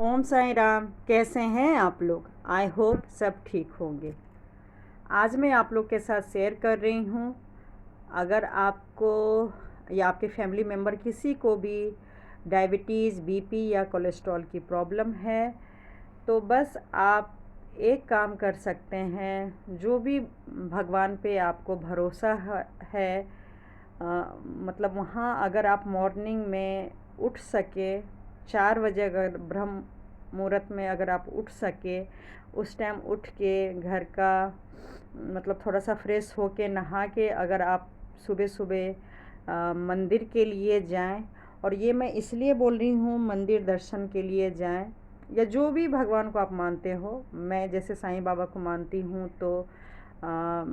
ओम साईं राम। कैसे हैं आप लोग? आई होप सब ठीक होंगे। आज मैं आप लोग के साथ शेयर कर रही हूँ, अगर आपको या आपके फैमिली मेम्बर किसी को भी डायबिटीज़, बीपी या कोलेस्ट्रॉल की प्रॉब्लम है, तो बस आप एक काम कर सकते हैं। जो भी भगवान पे आपको भरोसा है, मतलब वहाँ अगर आप मॉर्निंग में उठ सके, 4 बजे अगर ब्रह्म मुहूर्त में अगर आप उठ सके, उस टाइम उठ के घर का मतलब थोड़ा सा फ्रेश होके नहा के अगर आप सुबह सुबह मंदिर के लिए जाएं। और ये मैं इसलिए बोल रही हूँ, मंदिर दर्शन के लिए जाएं या जो भी भगवान को आप मानते हो। मैं जैसे साईं बाबा को मानती हूँ, तो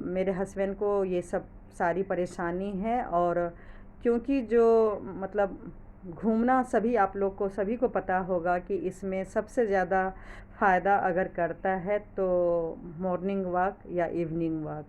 मेरे हस्बैंड को ये सब सारी परेशानी है। और क्योंकि जो मतलब घूमना सभी आप लोग को सभी को पता होगा कि इसमें सबसे ज़्यादा फ़ायदा अगर करता है तो मॉर्निंग वॉक या इवनिंग वॉक,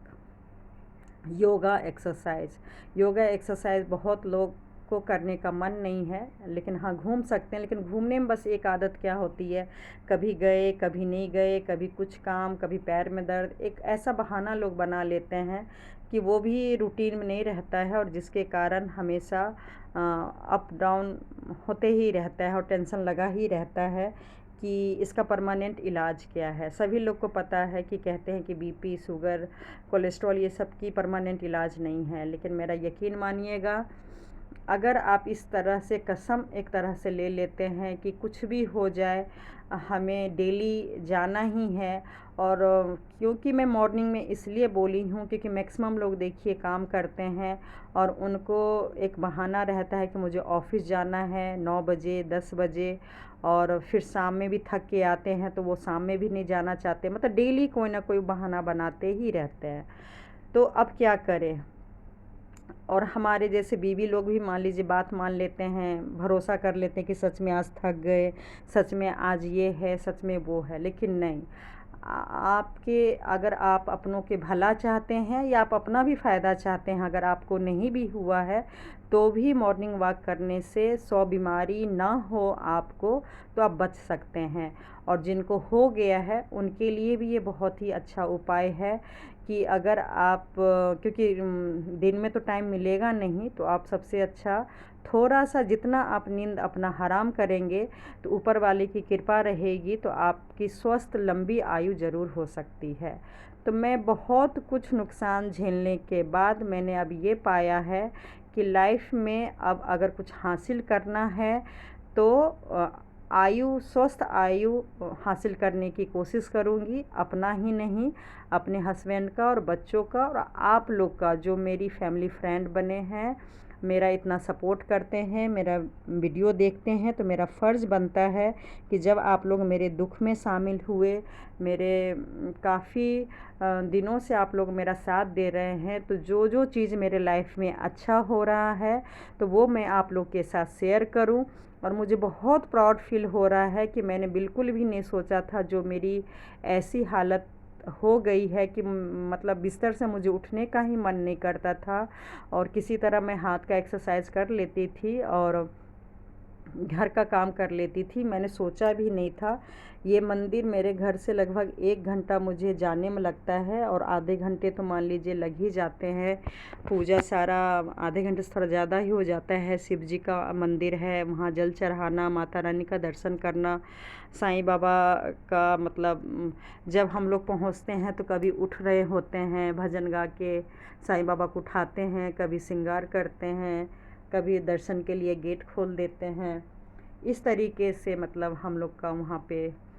योगा एक्सरसाइज बहुत लोग को करने का मन नहीं है, लेकिन हाँ घूम सकते हैं। लेकिन घूमने में बस एक आदत क्या होती है, कभी गए कभी नहीं गए, कभी कुछ काम, कभी पैर में दर्द, एक ऐसा बहाना लोग बना लेते हैं कि वो भी रूटीन में नहीं रहता है, और जिसके कारण हमेशा अप डाउन होते ही रहता है और टेंशन लगा ही रहता है कि इसका परमानेंट इलाज क्या है। सभी लोग को पता है कि कहते हैं कि बीपी, शुगर, कोलेस्ट्रॉल ये सब की परमानेंट इलाज नहीं है। लेकिन मेरा यकीन मानिएगा, अगर आप इस तरह से कसम एक तरह से ले लेते हैं कि कुछ भी हो जाए हमें डेली जाना ही है। और क्योंकि मैं मॉर्निंग में इसलिए बोली हूँ क्योंकि मैक्सिमम लोग देखिए काम करते हैं और उनको एक बहाना रहता है कि मुझे ऑफिस जाना है 9 बजे 10 बजे, और फिर शाम में भी थक के आते हैं तो वो शाम में भी नहीं जाना चाहते। मतलब डेली कोई ना कोई बहाना बनाते ही रहते हैं। तो अब क्या करें? और हमारे जैसे बीवी लोग भी मान लीजिए बात मान लेते हैं, भरोसा कर लेते हैं कि सच में आज थक गए, सच में आज ये है, सच में वो है। लेकिन नहीं, आपके अगर आप अपनों के भला चाहते हैं या आप अपना भी फ़ायदा चाहते हैं, अगर आपको नहीं भी हुआ है तो भी मॉर्निंग वॉक करने से 100 बीमारी ना हो आपको, तो आप बच सकते हैं। और जिनको हो गया है उनके लिए भी ये बहुत ही अच्छा उपाय है कि अगर आप क्योंकि दिन में तो टाइम मिलेगा नहीं, तो आप सबसे अच्छा थोड़ा सा जितना आप नींद अपना हराम करेंगे तो ऊपर वाले की कृपा रहेगी तो आपकी स्वस्थ लंबी आयु ज़रूर हो सकती है। तो मैं बहुत कुछ नुकसान झेलने के बाद मैंने अब ये पाया है कि लाइफ में अब अगर कुछ हासिल करना है तो स्वस्थ आयु हासिल करने की कोशिश करूँगी। अपना ही नहीं, अपने हस्बैंड का और बच्चों का और आप लोग का, जो मेरी फैमिली फ्रेंड बने हैं, मेरा इतना सपोर्ट करते हैं, मेरा वीडियो देखते हैं, तो मेरा फ़र्ज़ बनता है कि जब आप लोग मेरे दुख में शामिल हुए, मेरे काफ़ी दिनों से आप लोग मेरा साथ दे रहे हैं, तो जो जो चीज़ मेरे लाइफ में अच्छा हो रहा है तो वो मैं आप लोग के साथ शेयर करूं। और मुझे बहुत प्राउड फील हो रहा है कि मैंने बिल्कुल भी नहीं सोचा था, जो मेरी ऐसी हालत हो गई है कि मतलब बिस्तर से मुझे उठने का ही मन नहीं करता था, और किसी तरह मैं हाथ का एक्सरसाइज कर लेती थी और घर का काम कर लेती थी। मैंने सोचा भी नहीं था। ये मंदिर मेरे घर से लगभग 1 घंटा मुझे जाने में लगता है, और आधे घंटे तो मान लीजिए लग ही जाते हैं। पूजा सारा आधे घंटे से थोड़ा ज़्यादा ही हो जाता है। शिव जी का मंदिर है, वहाँ जल चढ़ाना, माता रानी का दर्शन करना, साईं बाबा का मतलब जब हम लोग पहुँचते हैं तो कभी उठ रहे होते हैं भजन गा के साईं बाबा को उठाते हैं, कभी श्रृंगार करते हैं, कभी दर्शन के लिए गेट खोल देते हैं। इस तरीके से मतलब हम लोग का वहाँ पे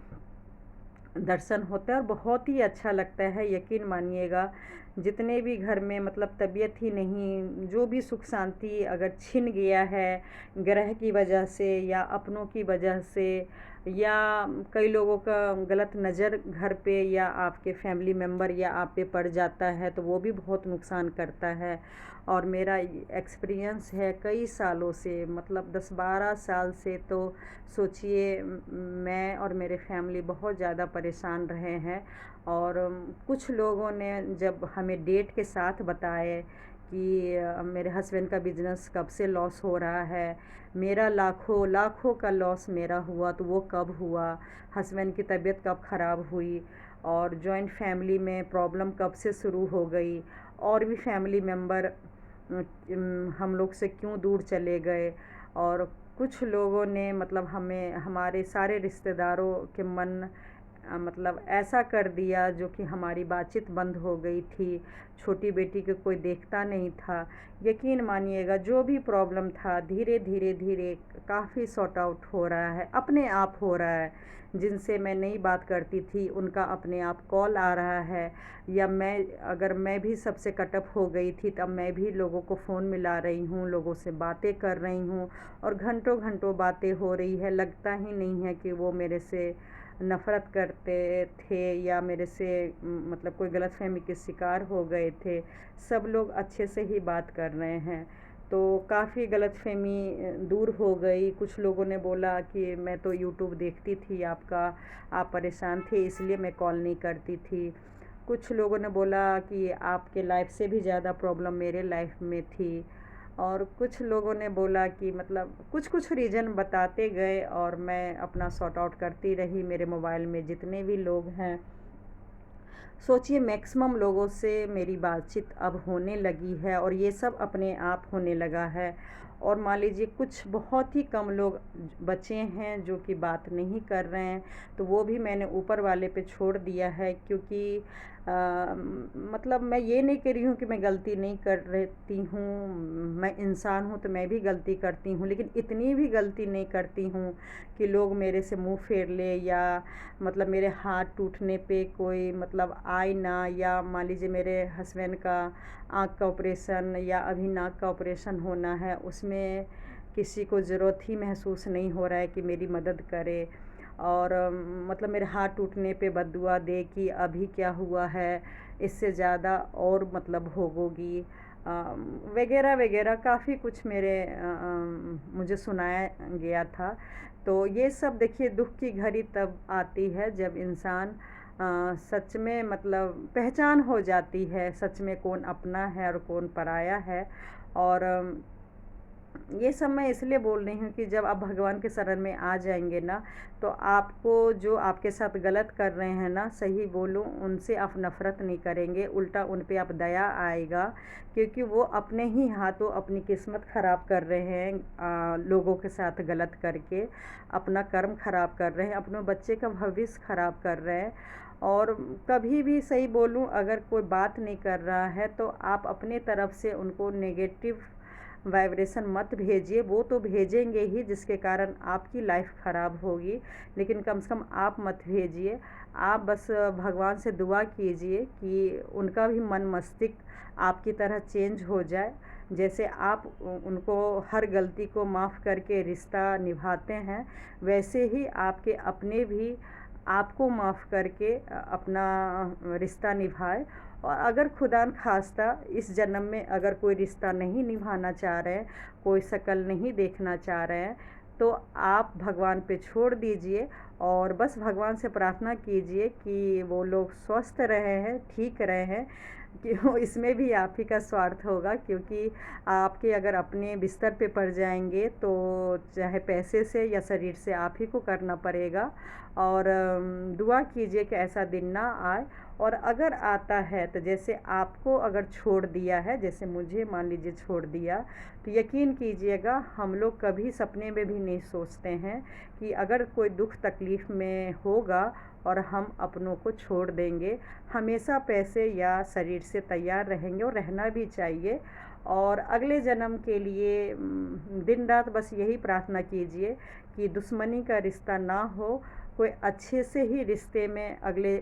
दर्शन होता है और बहुत ही अच्छा लगता है। यकीन मानिएगा, जितने भी घर में मतलब तबीयत ही नहीं, जो भी सुख शांति अगर छिन गया है ग्रह की वजह से या अपनों की वजह से, या कई लोगों का गलत नज़र घर पे या आपके फैमिली मेम्बर या आप पे पड़ जाता है, तो वो भी बहुत नुकसान करता है। और मेरा एक्सपीरियंस है कई सालों से, मतलब 10-12 साल से, तो सोचिए मैं और मेरे फैमिली बहुत ज़्यादा परेशान रहे हैं। और कुछ लोगों ने जब हमें डेट के साथ बताए कि मेरे हस्बैंड का बिज़नेस कब से लॉस हो रहा है, मेरा लाखों लाखों का लॉस मेरा हुआ तो वो कब हुआ, हस्बैंड की तबीयत कब ख़राब हुई, और जॉइंट फैमिली में प्रॉब्लम कब से शुरू हो गई, और भी फैमिली मेम्बर हम लोग से क्यों दूर चले गए, और कुछ लोगों ने मतलब हमें हमारे सारे रिश्तेदारों के मन मतलब ऐसा कर दिया जो कि हमारी बातचीत बंद हो गई थी। छोटी बेटी को कोई देखता नहीं था। यकीन मानिएगा जो भी प्रॉब्लम था धीरे धीरे धीरे काफ़ी सॉर्ट आउट हो रहा है, अपने आप हो रहा है। जिनसे मैं नहीं बात करती थी उनका अपने आप कॉल आ रहा है, या मैं भी सबसे कट ऑफ हो गई थी तब मैं भी लोगों को फ़ोन मिला रही हूँ, लोगों से बातें कर रही हूँ, और घंटों घंटों बातें हो रही है। लगता ही नहीं है कि वो मेरे से नफ़रत करते थे या मेरे से मतलब कोई गलतफ़हमी के शिकार हो गए थे। सब लोग अच्छे से ही बात कर रहे हैं, तो काफ़ी गलतफ़हमी दूर हो गई। कुछ लोगों ने बोला कि मैं तो यूट्यूब देखती थी आपका, आप परेशान थे इसलिए मैं कॉल नहीं करती थी। कुछ लोगों ने बोला कि आपके लाइफ़ से भी ज़्यादा प्रॉब्लम मेरे लाइफ़ में थी, और कुछ लोगों ने बोला कि मतलब कुछ कुछ रीज़न बताते गए और मैं अपना सॉर्ट आउट करती रही। मेरे मोबाइल में जितने भी लोग हैं, सोचिए मैक्सिमम लोगों से मेरी बातचीत अब होने लगी है, और ये सब अपने आप होने लगा है। और मान लीजिए कुछ बहुत ही कम लोग बचे हैं जो कि बात नहीं कर रहे हैं, तो वो भी मैंने ऊपर वाले पे छोड़ दिया है, क्योंकि मतलब मैं ये नहीं कह रही हूँ कि मैं गलती नहीं कर रहती हूँ, मैं इंसान हूँ तो मैं भी गलती करती हूँ, लेकिन इतनी भी गलती नहीं करती हूँ कि लोग मेरे से मुंह फेर ले, या मतलब मेरे हाथ टूटने पे कोई मतलब आए ना, या मान लीजिए मेरे हस्बैंड का आँख का ऑपरेशन या अभी नाक का ऑपरेशन होना है, उसमें किसी को ज़रूरत ही महसूस नहीं हो रहा है कि मेरी मदद करे, और मतलब मेरे हाथ टूटने पे बद्दुआ दे कि अभी क्या हुआ है, इससे ज़्यादा और मतलब भोगोगी, वगैरह वगैरह काफ़ी कुछ मुझे सुनाया गया था। तो ये सब देखिए दुःख की घड़ी तब आती है जब इंसान सच में मतलब पहचान हो जाती है, सच में कौन अपना है और कौन पराया है। और ये सब मैं इसलिए बोल रही हूँ कि जब आप भगवान के शरण में आ जाएंगे ना, तो आपको जो आपके साथ गलत कर रहे हैं ना, सही बोलूँ उनसे आप नफ़रत नहीं करेंगे, उल्टा उन पे आप दया आएगा, क्योंकि वो अपने ही हाथों अपनी किस्मत ख़राब कर रहे हैं, लोगों के साथ गलत करके अपना कर्म ख़राब कर रहे हैं, अपने बच्चे का भविष्य ख़राब कर रहे हैं। और कभी भी सही बोलूँ अगर कोई बात नहीं कर रहा है तो आप अपने तरफ से उनको नेगेटिव वाइब्रेशन मत भेजिए। वो तो भेजेंगे ही जिसके कारण आपकी लाइफ ख़राब होगी, लेकिन कम से कम आप मत भेजिए। आप बस भगवान से दुआ कीजिए कि उनका भी मन मस्तिष्क आपकी तरह चेंज हो जाए। जैसे आप उनको हर गलती को माफ़ करके रिश्ता निभाते हैं, वैसे ही आपके अपने भी आपको माफ़ करके अपना रिश्ता निभाए। और अगर खुदा न खास्ता इस जन्म में अगर कोई रिश्ता नहीं निभाना चाह रहे हैं, कोई शक्ल नहीं देखना चाह रहे हैं, तो आप भगवान पे छोड़ दीजिए, और बस भगवान से प्रार्थना कीजिए कि वो लोग स्वस्थ रहे हैं, ठीक रहे हैं, कि वो इसमें भी आप ही का स्वार्थ होगा, क्योंकि आपके अगर अपने बिस्तर पे पड़ जाएंगे तो चाहे पैसे से या शरीर से आप ही को करना पड़ेगा। और दुआ कीजिए कि ऐसा दिन ना आए, और अगर आता है तो जैसे आपको अगर छोड़ दिया है, जैसे मुझे मान लीजिए छोड़ दिया, तो यकीन कीजिएगा हम लोग कभी सपने में भी नहीं सोचते हैं कि अगर कोई दुख तकलीफ़ में होगा और हम अपनों को छोड़ देंगे। हमेशा पैसे या शरीर से तैयार रहेंगे, और रहना भी चाहिए। और अगले जन्म के लिए दिन रात बस यही प्रार्थना कीजिए कि दुश्मनी का रिश्ता ना हो, कोई अच्छे से ही रिश्ते में अगले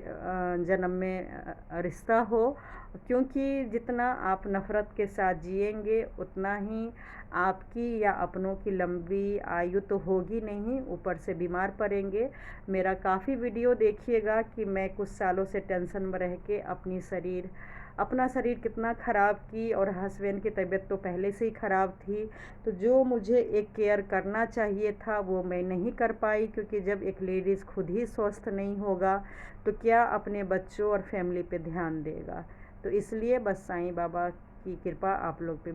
जन्म में रिश्ता हो, क्योंकि जितना आप नफ़रत के साथ जिएंगे उतना ही आपकी या अपनों की लंबी आयु तो होगी नहीं, ऊपर से बीमार पड़ेंगे। मेरा काफ़ी वीडियो देखिएगा कि मैं कुछ सालों से टेंशन में रह के अपना शरीर कितना ख़राब की, और हस्बैंड की तबीयत तो पहले से ही ख़राब थी। तो जो मुझे एक केयर करना चाहिए था वो मैं नहीं कर पाई, क्योंकि जब एक लेडीज़ खुद ही स्वस्थ नहीं होगा तो क्या अपने बच्चों और फैमिली पे ध्यान देगा। तो इसलिए बस साईं बाबा की कृपा आप लोग पे